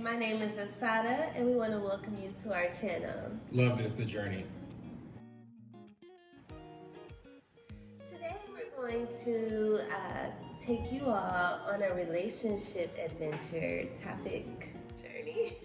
My name is Asada, and we want to welcome you to our channel. Love is the journey. Today we're going to take you all on a relationship adventure topic journey.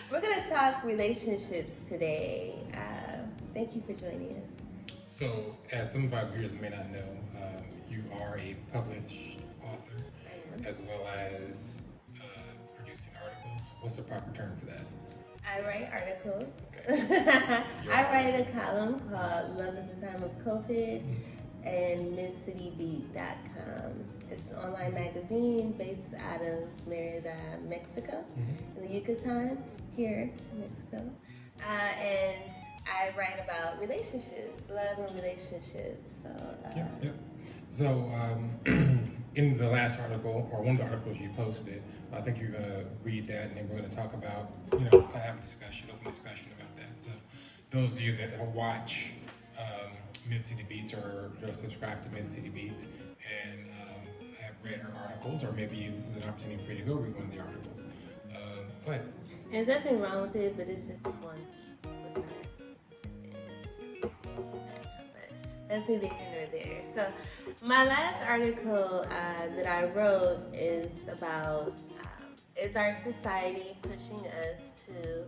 We're going to talk relationships today. Thank you for joining us. So, as some of our viewers may not know, you are a published author as well as producing articles. What's the proper term for that? I write articles. Okay. I write a column called Love is the Time of COVID and MidCityBeat.com. It's an online magazine based out of Merida, Mexico, in the Yucatan, here in Mexico. And I write about relationships, love and relationships. So, in the last article, or one of the articles you posted, I think you're going to read that, and then we're going to talk about, kind of have a discussion, open discussion about that. So, those of you that watch Mid-City Beats or subscribe to Mid-City Beats and have read her articles, or maybe this is an opportunity for you to go read one of the articles. Go ahead. There's nothing wrong with it, but it's just one beat with us. That's neither here nor there. So my last article that I wrote is about is our society pushing us to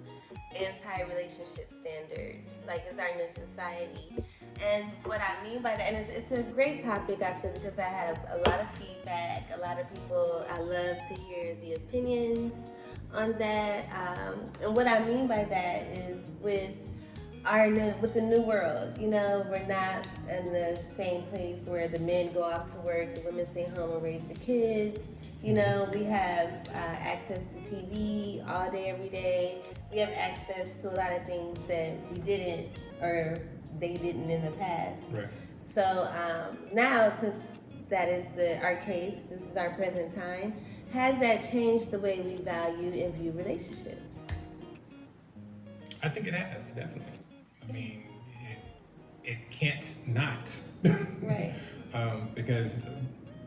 anti-relationship standards? Like, is our new society? And what I mean by that, and it's a great topic, I feel, because I have a lot of feedback, a lot of people, I love to hear the opinions on that. And what I mean by that is with the new world, we're not in the same place where the men go off to work, the women stay home and raise the kids. We have access to TV all day, every day. We have access to a lot of things that we didn't, or they didn't in the past. Right. So now, since that is our case, this is our present time, has that changed the way we value and view relationships? I think it has, definitely. I mean, it can't not. Right. Because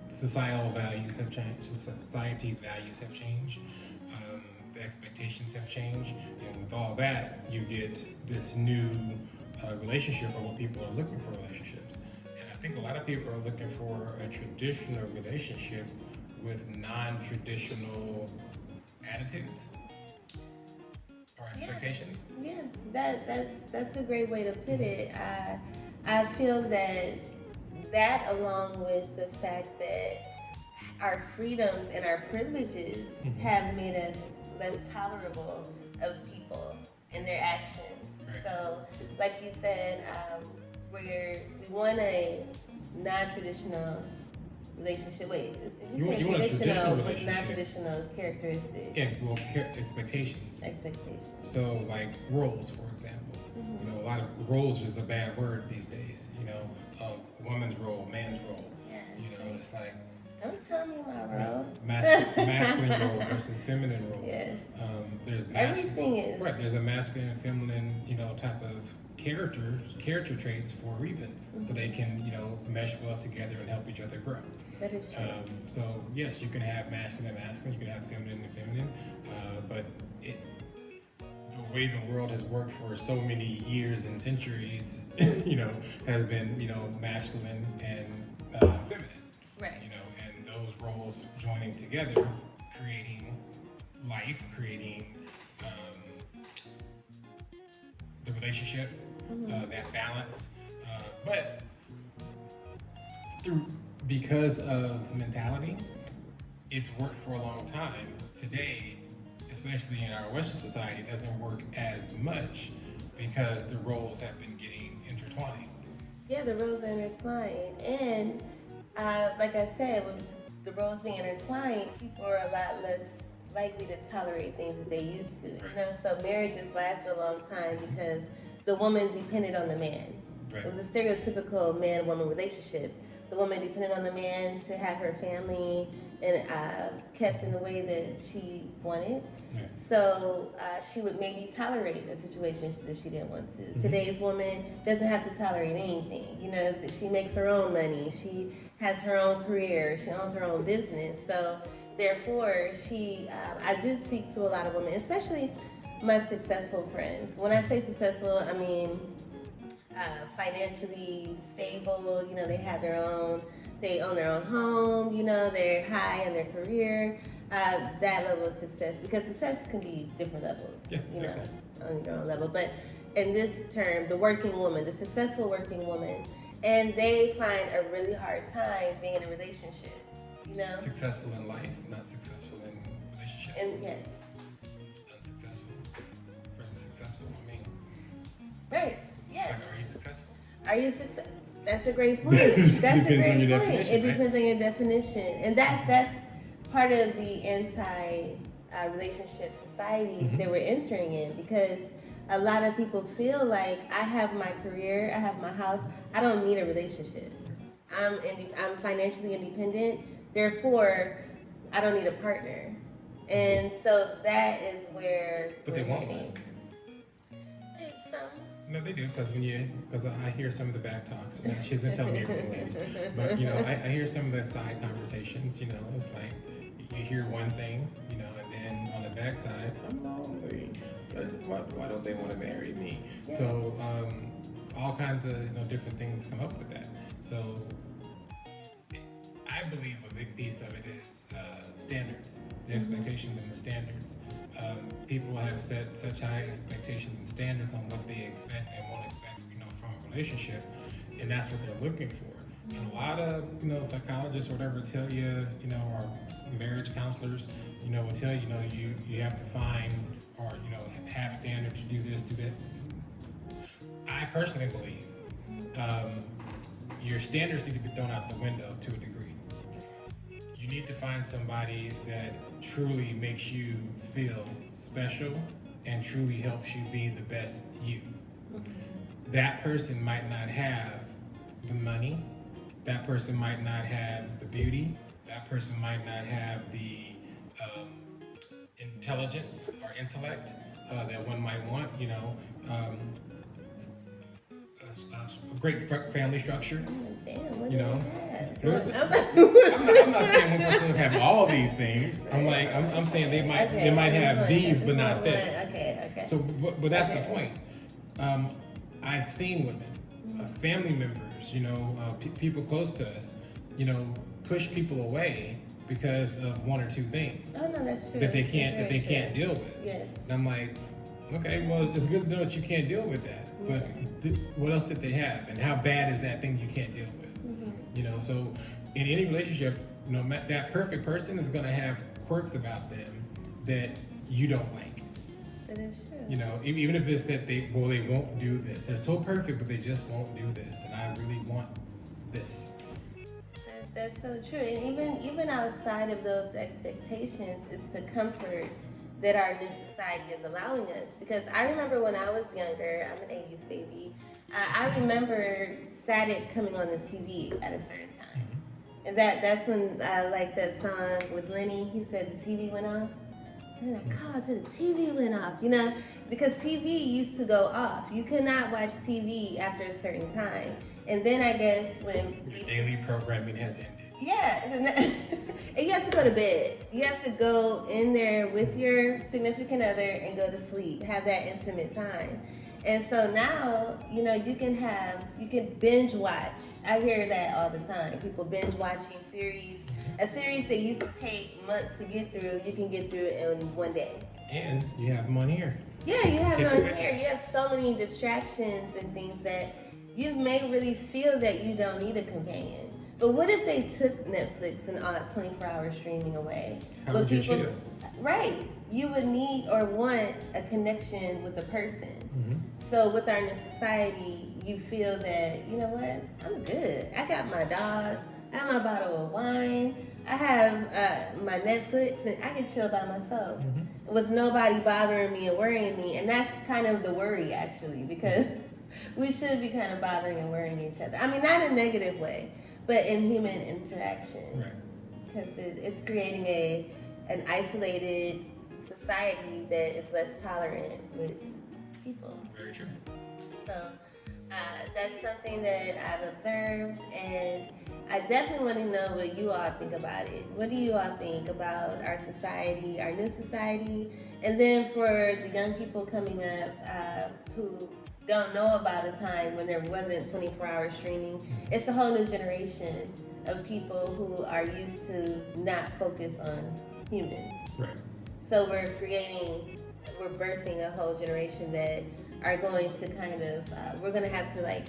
societal values have changed, society's values have changed, the expectations have changed, and with all that, you get this new relationship, or what people are looking for relationships. And I think a lot of people are looking for a traditional relationship with non-traditional attitudes or expectations. Yeah, that's a great way to put it. I feel that along with the fact that our freedoms and our privileges have made us less tolerable of people and their actions. Right. So, like you said, we want a non-traditional relationship. Wait, You want a traditional with relationship. non-traditional characteristics. Yeah, well, expectations. Expectations. So, like roles, for example. A lot of roles is a bad word these days. Woman's role, man's role. Yes. It's like Don't tell me my role. masculine role versus feminine role. Yes. There's Everything is. right. There's a masculine and feminine, type of character traits for a reason, so they can, mesh well together and help each other grow. That is true. So yes, you can have masculine and masculine, you can have feminine and feminine, but the way the world has worked for so many years and centuries, has been, masculine and feminine. Right. And those roles joining together, creating life, creating the relationship, that balance. But because of mentality, it's worked for a long time. Today, especially in our Western society, it doesn't work as much because the roles have been getting intertwined. Yeah, the roles are intertwined. And like I said, with the roles being intertwined, people are a lot less likely to tolerate things that they used to. Right. So marriages lasted a long time because the woman depended on the man. Right. It was a stereotypical man-woman relationship the woman depended on the man to have her family and kept in the way that she wanted. Yeah. So she would maybe tolerate a situation that she didn't want to. Mm-hmm. Today's woman doesn't have to tolerate anything. You know, she makes her own money. She has her own career. She owns her own business. So therefore, I do speak to a lot of women, especially my successful friends. When I say successful, I mean financially stable. You know, they own their own home. You know, they're high in their career. That level of success, because success can be different levels, you know, on your own level. But in this term, the working woman, the successful working woman, and they find a really hard time being in a relationship, you know? Successful in life, not successful in relationships. And yes. Unsuccessful versus successful, I mean. Right, yeah. Like, are you successful? Are you successful? That's a great point. That's a great point. It depends on your definition. And that's part of the anti-relationship society that we're entering in, because a lot of people feel like, I have my career, I have my house, I don't need a relationship. I'm financially independent, therefore I don't need a partner. And so that is where But they won't. No, they do, because I hear some of the back talks. She doesn't tell me everything else, but you know, I hear some of the side conversations. You know, it's like you hear one thing, you know, and then on the backside, I'm lonely. Why don't they want to marry me? Yeah. So all kinds of different things come up with that. So I believe a big piece of it is standards, the expectations and the standards. People have set such high expectations and standards on what they expect and won't expect, from a relationship, and that's what they're looking for. And a lot of, psychologists or whatever tell you, or marriage counselors, will tell you, you have to find or, have standards to do this, do that. I personally believe your standards need to be thrown out the window to a degree. You need to find somebody that truly makes you feel special and truly helps you be the best you. That person might not have the money, that person might not have the beauty, that person might not have the intelligence or intellect that one might want, a great family structure. Damn, I'm not saying one person have all these things. I'm saying they might have these, but not this. Okay. So, but that's the point. I've seen women, family members, people close to us, push people away because of one or two things. Oh no, that's true. That they can't deal with. Yes. And I'm like, okay, well, it's good to know that you can't deal with that. But what else did they have? And how bad is that thing you can't deal with? So in any relationship, that perfect person is going to have quirks about them that you don't like. That is true. Even if it's that they won't do this. They're so perfect, but they just won't do this. And I really want this. That's so true. And even outside of those expectations, it's the comfort that our new society is allowing us. Because I remember when I was younger, I'm an 80s baby, I remember static coming on the TV at a certain time. And that's when, like that song with Lenny, he said the TV went off. And I'm like, God, the TV went off, because TV used to go off. You could not watch TV after a certain time. And then I guess when your daily programming has ended. Yeah, and you have to go to bed. You have to go in there with your significant other and go to sleep, have that intimate time. And so now, you can binge watch. I hear that all the time. People binge watching series. A series that used to take months to get through, you can get through it in one day. And you have them on here. Yeah, you have them on here. You have so many distractions and things that you may really feel that you don't need a companion. But what if they took Netflix and 24-hour streaming away? How would you feel? Right. You would need or want a connection with a person. So with our new society, you feel that, you know what, I'm good. I got my dog, I have my bottle of wine, I have my Netflix, and I can chill by myself with nobody bothering me and worrying me. And that's kind of the worry, actually, because we should be kind of bothering and worrying each other. I mean, not in a negative way, but in human interaction. Right. Because it's creating an isolated society that is less tolerant with people. Very true. So that's something that I've observed, and I definitely want to know what you all think about it. What do you all think about our society, our new society? And then for the young people coming up who don't know about a time when there wasn't 24-hour streaming, it's a whole new generation of people who are used to not focus on humans. Right. So we're birthing a whole generation that are going to kind of, we're going to have to like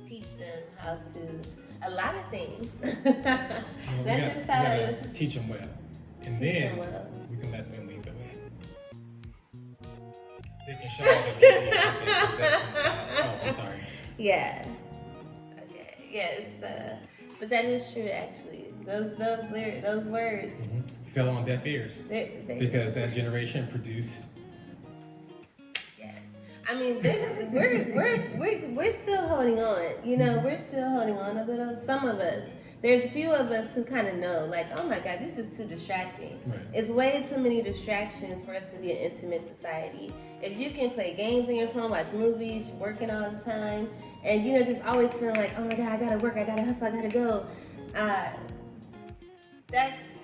teach them how to, a lot of things. Well, we gotta teach them well. And then we can let them lead the way. They can show all the beauty of their possessions. Oh, I'm sorry. Yeah. Okay. Yes. But that is true, actually. Those words fell on deaf ears they, because that generation produced. Yeah. I mean, we're still holding on. You know, we're still holding on a little. Some of us. There's a few of us who kind of know, like, oh my God, this is too distracting. Right. It's way too many distractions for us to be an intimate society. If you can play games on your phone, watch movies, working all the time, and you know, just always feeling like, oh my God, I gotta work, I gotta hustle, I gotta go.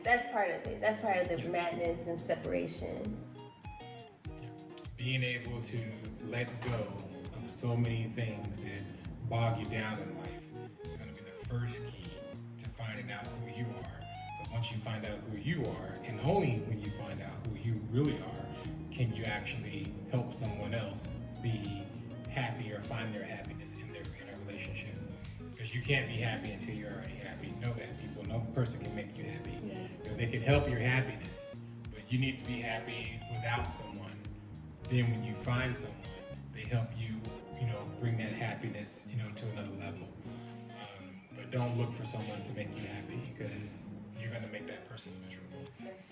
That's part of it. That's part of the madness and separation. Being able to let go of so many things that bog you down in life is going to be the first key to finding out who you are. But once you find out who you are, and only when you find out who you really are, can you actually help someone else be happy or find their happiness in a relationship. Because you can't be happy until you're already happy. You know that, people. No person can make you happy. Yeah. You know, they can help your happiness, but you need to be happy without someone. Then when you find someone, they help you, bring that happiness, to another level. But don't look for someone to make you happy, because you're going to make that person miserable.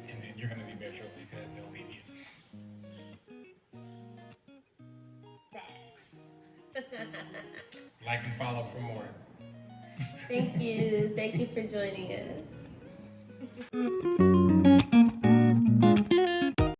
And then you're going to be miserable because they'll leave you. Sex. Like and follow for more. Thank you. Thank you for joining us.